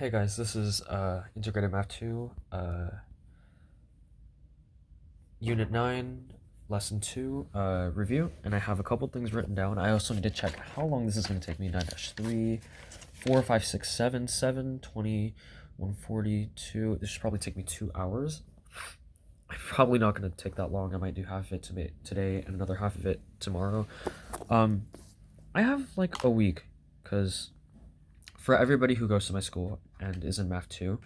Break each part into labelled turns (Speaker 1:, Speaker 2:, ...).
Speaker 1: Hey guys, this is Integrated Math 2, Unit 9, Lesson 2 review, and I have a couple things written down. I also need to check how long this is going to take me. 9-3, 4, 5, 6, 7, 7, 20, 142. This should probably take me 2 hours. I'm probably not going to take that long. I might do half of it today and another half of it tomorrow. I have like a week, because for everybody who goes to my school and is in Math 2,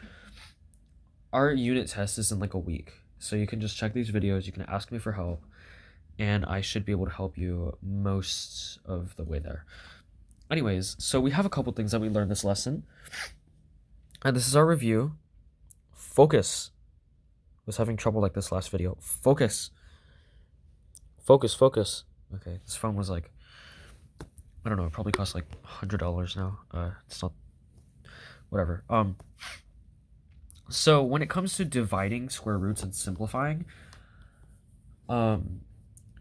Speaker 1: our unit test is in like a week. So you can just check these videos, you can ask me for help, and I should be able to help you most of the way there. Anyways, so we have a couple things that we learned this lesson. And this is our review. Focus. Was having trouble like this last video. Focus. Focus, focus. Okay, this phone was like, I don't know, it probably costs like $100 now. It's not, whatever. So when it comes to dividing square roots and simplifying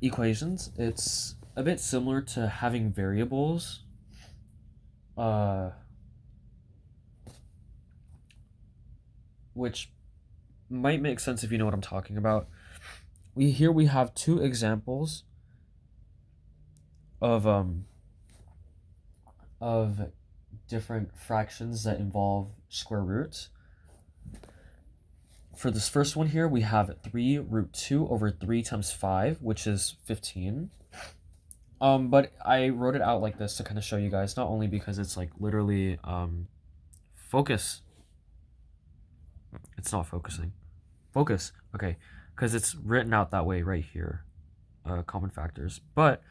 Speaker 1: equations, it's a bit similar to having variables. Which might make sense if you know what I'm talking about. Here we have two examples of different fractions that involve square roots. For this first one here, we have 3 root 2 over 3 times 5, which is 15. But I wrote it out like this to kind of show you guys, not only because it's like literally, focus. It's not focusing. Focus, okay, because it's written out that way right here, common factors. But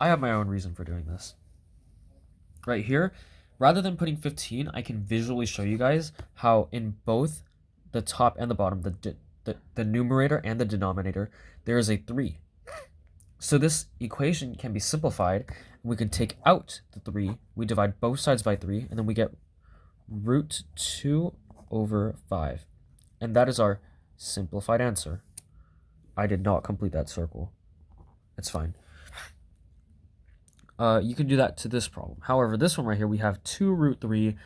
Speaker 1: I have my own reason for doing this. Right here, rather than putting 15, I can visually show you guys how in both the top and the bottom, the numerator and the denominator, there is a 3. So this equation can be simplified. We can take out the 3, we divide both sides by 3, and then we get root 2 over 5. And that is our simplified answer. I did not complete that circle. It's fine. You can do that to this problem. However, this one right here, we have 2 root 3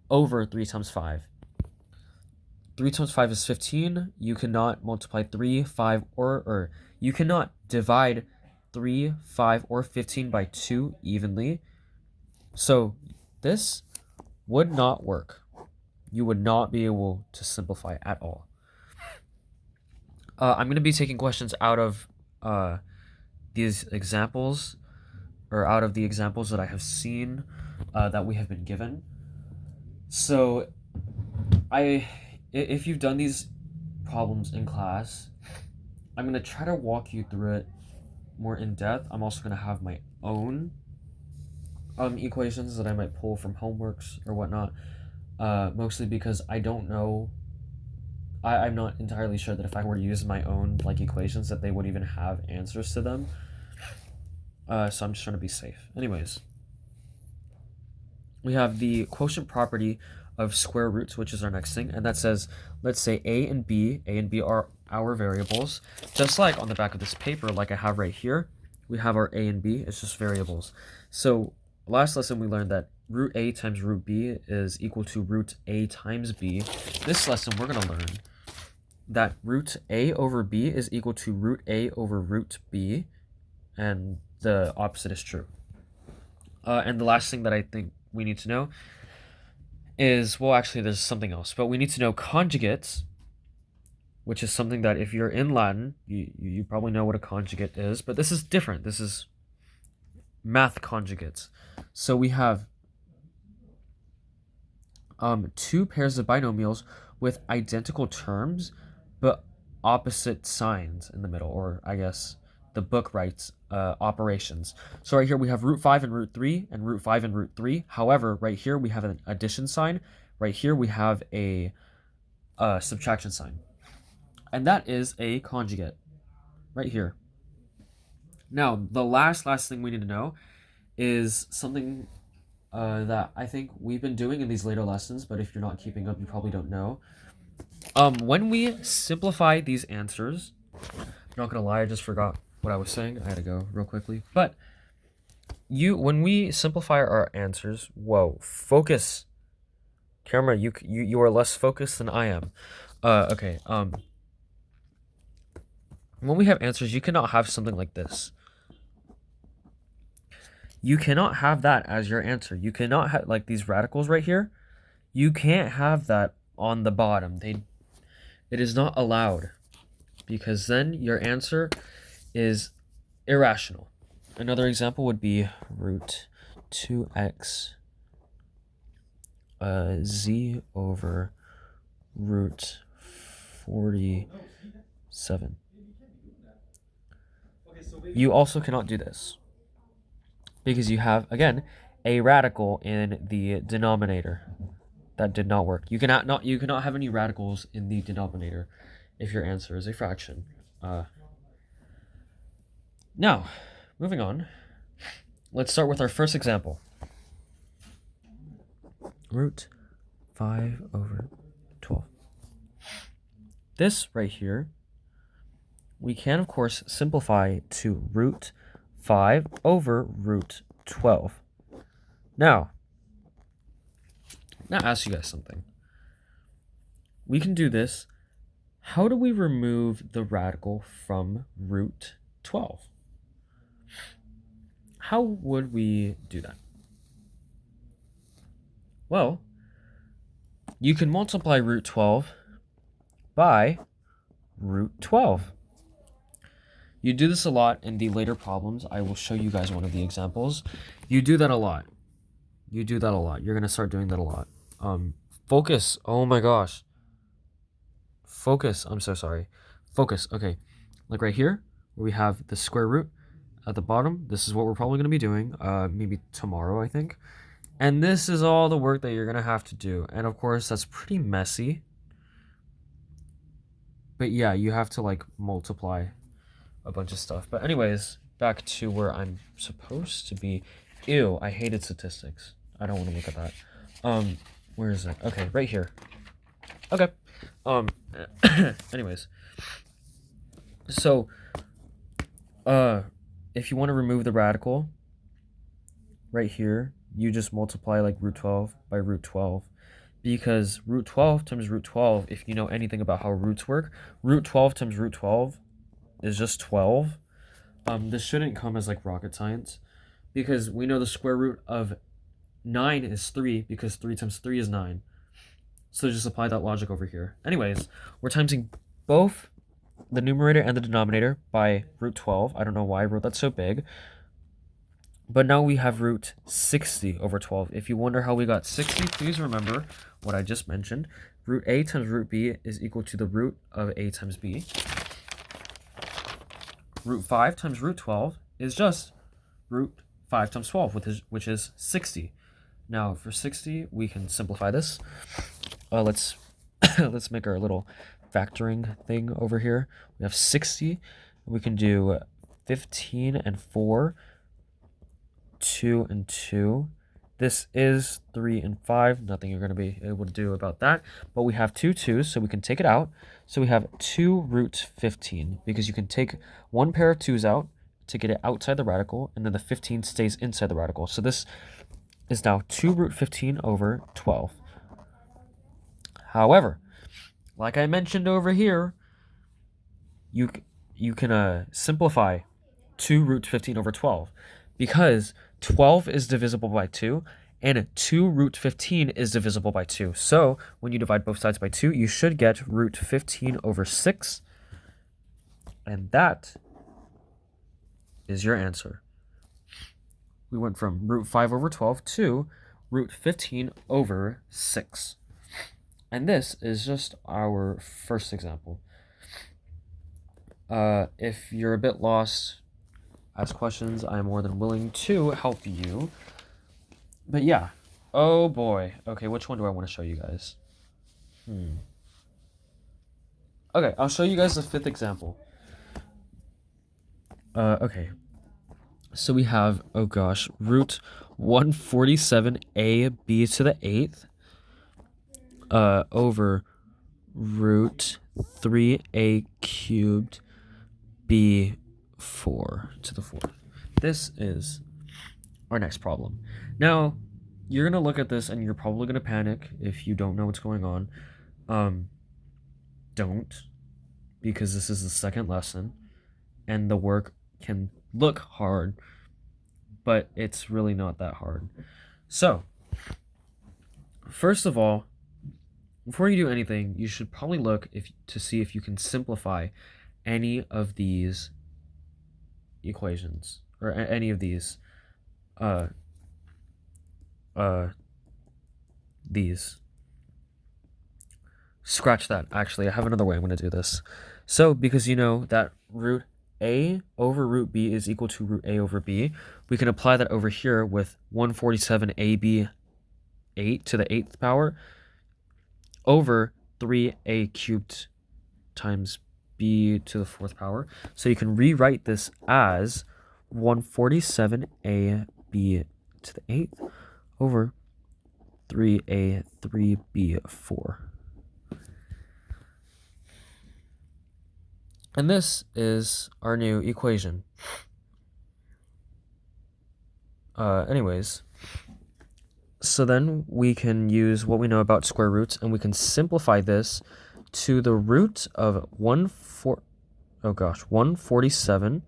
Speaker 1: over 3 times 5. 3 times 5 is 15. You cannot multiply 3, 5, or you cannot divide 3, 5, or 15 by 2 evenly. So this would not work. You would not be able to simplify at all. I'm going to be taking questions out of these examples, or out of the examples that I have seen that we have been given. So if you've done these problems in class, I'm going to try to walk you through it more in depth. I'm also going to have my own equations that I might pull from homeworks or whatnot, mostly because I don't know. I'm not entirely sure that if I were to use my own like equations that they would even have answers to them. So I'm just trying to be safe. Anyways, we have the quotient property of square roots, which is our next thing, and that says, let's say A and B are our variables. Just like on the back of this paper, like I have right here, we have our A and B, it's just variables. So last lesson we learned that root A times root B is equal to root A times B. This lesson we're going to learn that root A over B is equal to root A over root B, and the opposite is true. And the last thing that I think we need to know is, well, actually there's something else, but we need to know conjugates, which is something that if you're in Latin, you probably know what a conjugate is, but this is different. This is math conjugates. So we have 2 pairs of binomials with identical terms, but opposite signs in the middle, or I guess the book writes operations. So right here we have root 5 and root 3, and root 5 and root 3. However, right here we have an addition sign. Right here we have a subtraction sign. And that is a conjugate. Right here. Now, the last thing we need to know is something that I think we've been doing in these later lessons, but if you're not keeping up, you probably don't know. When we simplify these answers, I'm not gonna lie, I just forgot what I was saying. I had to go real quickly. But when we simplify our answers, whoa, focus. Camera, you are less focused than I am. Okay. When we have answers, you cannot have something like this. You cannot have that as your answer. You cannot have like these radicals right here. You can't have that on the bottom. It is not allowed, because then your answer is irrational. Another example would be root 2x z over root 47. You also cannot do this because you have, again, a radical in the denominator. That did not work. You cannot have any radicals in the denominator if your answer is a fraction. Now, moving on, let's start with our first example. Root 5 over 12. This right here, we can, of course, simplify to root 5 over root 12. Now ask you guys something. We can do this. How do we remove the radical from root 12? How would we do that? Well, you can multiply root 12 by root 12. You do this a lot in the later problems. I will show you guys one of the examples. You do that a lot. You're going to start doing that a lot. Focus. Oh my gosh. Focus. I'm so sorry. Focus. Okay. Like right here, where we have the square root at the bottom. This is what we're probably going to be doing. Maybe tomorrow, I think. And this is all the work that you're going to have to do. And of course, that's pretty messy. But yeah, you have to like multiply a bunch of stuff. But anyways, back to where I'm supposed to be. Ew, I hated statistics. I don't want to look at that. Where is it? Okay, right here. Okay. Anyways. So, if you want to remove the radical, right here, you just multiply like root 12 by root 12. Because root 12 times root 12, if you know anything about how roots work, root 12 times root 12 is just 12. This shouldn't come as like rocket science, because we know the square root of 9 is 3, because 3 times 3 is 9. So just apply that logic over here. Anyways, we're timesing both the numerator and the denominator by root 12. I don't know why I wrote that so big. But now we have root 60 over 12. If you wonder how we got 60, please remember what I just mentioned. Root a times root b is equal to the root of a times b. Root 5 times root 12 is just root 5 times 12, which is 60. Now for 60, we can simplify this. Let's make our little factoring thing over here. We have 60. We can do 15 and 4, 2 and 2. This is 3 and 5. Nothing you're going to be able to do about that. But we have two 2's, so we can take it out. So we have 2 root 15, because you can take one pair of 2's out to get it outside the radical, and then the 15 stays inside the radical. So this is now 2 root 15 over 12. However, like I mentioned over here, you can simplify 2 root 15 over 12, because 12 is divisible by 2, and 2 root 15 is divisible by 2. So when you divide both sides by 2, you should get root 15 over 6, and that is your answer. We went from root 5 over 12 to root 15 over 6. And this is just our first example. If you're a bit lost, ask questions. I'm more than willing to help you. But yeah. Oh boy. Okay, which one do I want to show you guys? Okay, I'll show you guys the fifth example. Okay. So we have, oh gosh, root 147ab to the 8th over root 3a cubed b4 to the 4th. This is our next problem. Now, you're gonna look at this and you're probably gonna panic if you don't know what's going on. Don't, because this is the second lesson, and the work can look hard, but it's really not that hard. So, first of all, before you do anything, you should probably look to see if you can simplify any of these equations or any of these these. Scratch that. Actually, I have another way I'm going to do this. So, because you know that root a over root b is equal to root a over b, we can apply that over here with 147ab 8 to the 8th power over 3a cubed times b to the 4th power. So you can rewrite this as 147ab to the 8th over 3a 3b 4. And this is our new equation. Anyways, so then we can use what we know about square roots, and we can simplify this to the root of 147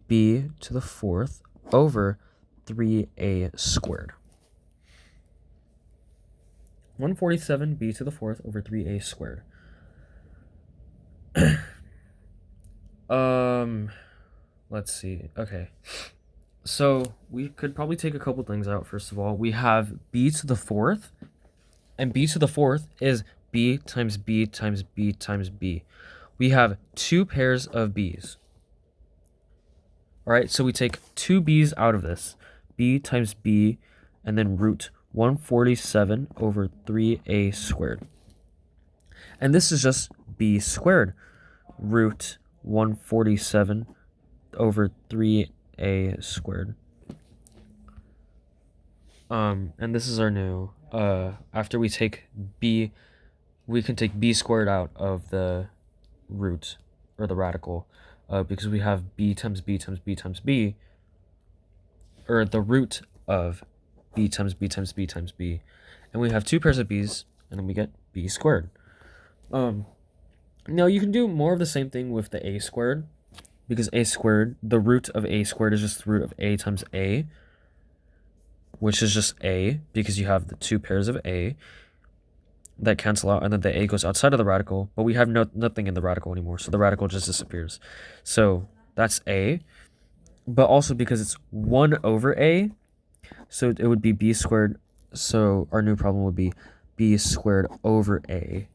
Speaker 1: b to the 4th over 3a squared. 147 b to the 4th over 3a squared. Let's see. Okay. So we could probably take a couple things out. First of all, we have b to the 4th, and b to the 4th is b times b times b times b. We have two pairs of b's. All right, so we take two b's out of this, b times b, and then root 147 over 3a squared. And this is just b squared, root 147 over 3a squared. And this is our new, after we take b, we can take b squared out of the root, or the radical, because we have b times b times b times b, or the root of b times b times b times b, and we have two pairs of b's, and then we get b squared. Now you can do more of the same thing with the a squared, because a squared, the root of a squared is just the root of a times a, which is just a, because you have the two pairs of a that cancel out, and then the a goes outside of the radical, but we have nothing in the radical anymore, so the radical just disappears. So that's a, but also because it's 1 over a, so it would be b squared, so our new problem would be b squared over a,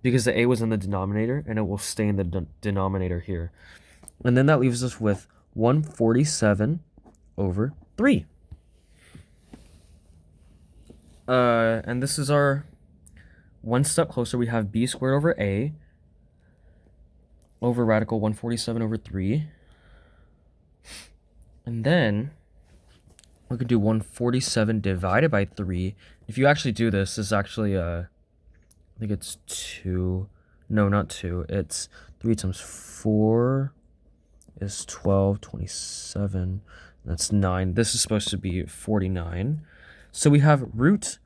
Speaker 1: because the a was in the denominator, and it will stay in the denominator here. And then that leaves us with 147 over 3. And this is our one step closer. We have b squared over a over radical 147 over 3. And then we could do 147 divided by 3. If you actually do this, this is actually, I think it's 2. No, not 2. It's 3 times 4 is 12, 27. That's 9. This is supposed to be 49. So we have root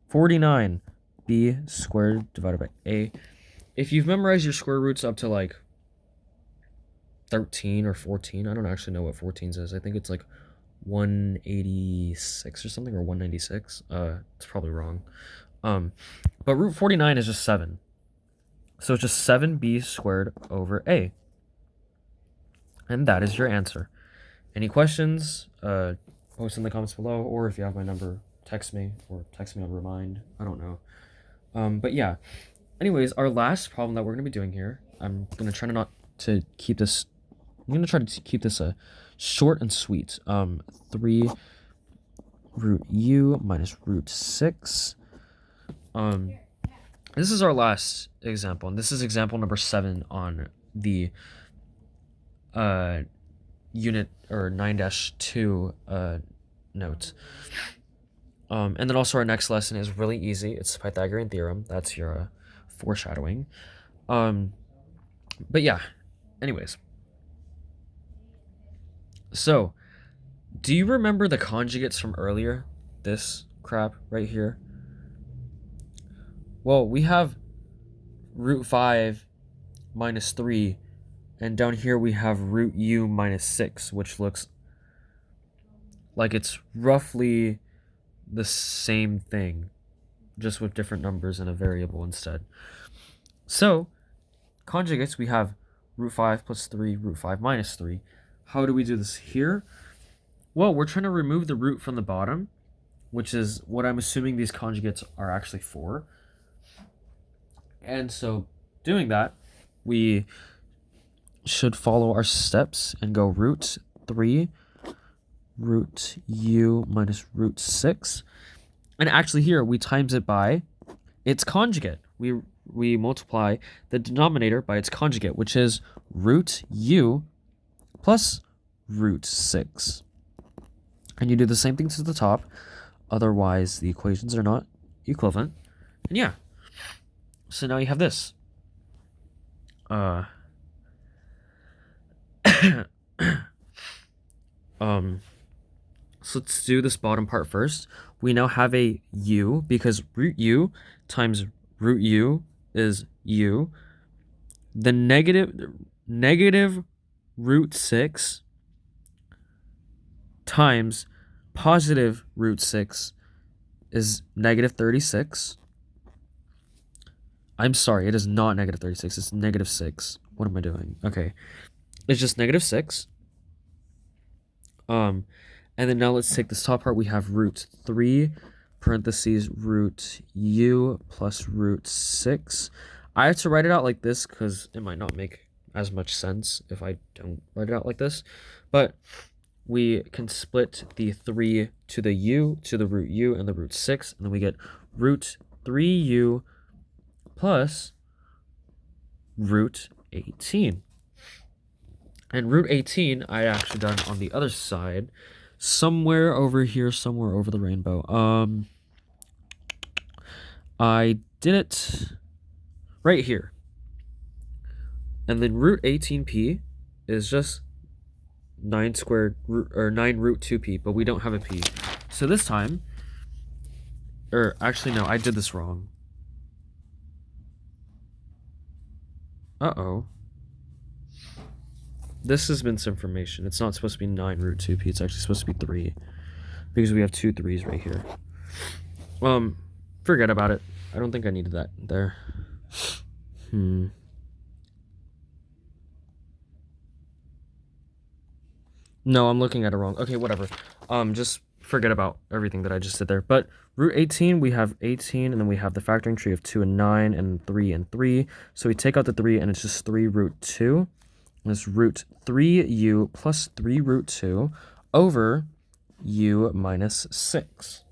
Speaker 1: 49 b squared divided by a. If you've memorized your square roots up to like 13 or 14, I don't actually know what 14 is. I think it's like 186 or something, or 196. It's probably wrong. But root 49 is just 7. So it's just 7b squared over a. And that is your answer. Any questions? Post in the comments below, or if you have my number, text me, or text me on Remind. I don't know. But yeah. Anyways, our last problem that we're going to be doing here, I'm going to try to keep this short and sweet. 3 root u minus root 6. This is our last example, and this is example number 7 on the unit or 9-2 note. And then also our next lesson is really easy. It's the Pythagorean theorem. That's your foreshadowing. But yeah, anyways. So, do you remember the conjugates from earlier? this crap right here? Well, we have root 5 minus 3, and down here we have root u minus 6, which looks like it's roughly the same thing, just with different numbers and a variable instead. So, conjugates, we have root 5 plus 3, root 5 minus 3. How do we do this here? Well, we're trying to remove the root from the bottom, which is what I'm assuming these conjugates are actually for. And so, doing that, we should follow our steps and go root 3, root u minus root 6. And actually here, we times it by its conjugate. We multiply the denominator by its conjugate, which is root u plus root 6. And you do the same thing to the top, otherwise the equations are not equivalent. And yeah, so now you have this. So let's do this bottom part first. We now have a u, because root u times root u is u. The negative root 6 times positive root 6 is negative 36. I'm sorry, it is not negative 36, it's negative 6. What am I doing? Okay, it's just negative 6. And then now let's take this top part. We have root 3 parentheses root u plus root 6. I have to write it out like this because it might not make as much sense if I don't write it out like this. But we can split the 3 to the u, to the root u, and the root 6. And then we get root 3u plus root 18. And root 18, I actually done on the other side. Somewhere over here, somewhere over the rainbow. I did it right here. And then root 18p is just 9 squared, or 9 root 2p, but we don't have a p. So this time, or actually no, I did this wrong. Uh-oh. This has been misinformation. It's not supposed to be 9 root 2p. It's actually supposed to be 3. Because we have 2 3s right here. Forget about it. I don't think I needed that there. No, I'm looking at it wrong. Okay, whatever. Just forget about everything that I just did there. But root 18, we have 18, and then we have the factoring tree of 2 and 9, and 3 and 3. So we take out the 3, and it's just 3 root 2. And it's root 3u plus 3 root 2 over u minus 6.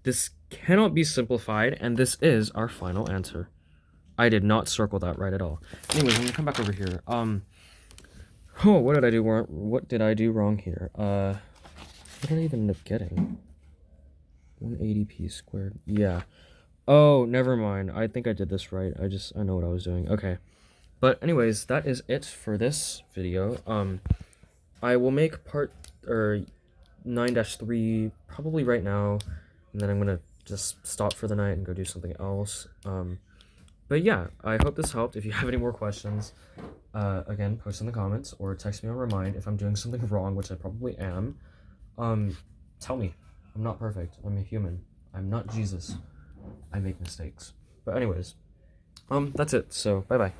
Speaker 1: This cannot be simplified, and this is our final answer. I did not circle that right at all. Anyways, I'm gonna come back over here. Oh, what did I do wrong? What did I do wrong here? What did I even end up getting? 180p squared. Yeah. Oh, never mind. I think I did this right. I know what I was doing. Okay. But anyways, that is it for this video. I will make part 9-3 probably right now, and then I'm gonna just stop for the night and go do something else. But yeah, I hope this helped. If you have any more questions, again, post in the comments or text me on Remind if I'm doing something wrong, which I probably am. Tell me. I'm not perfect. I'm a human. I'm not Jesus. I make mistakes. But anyways, that's it. So bye bye.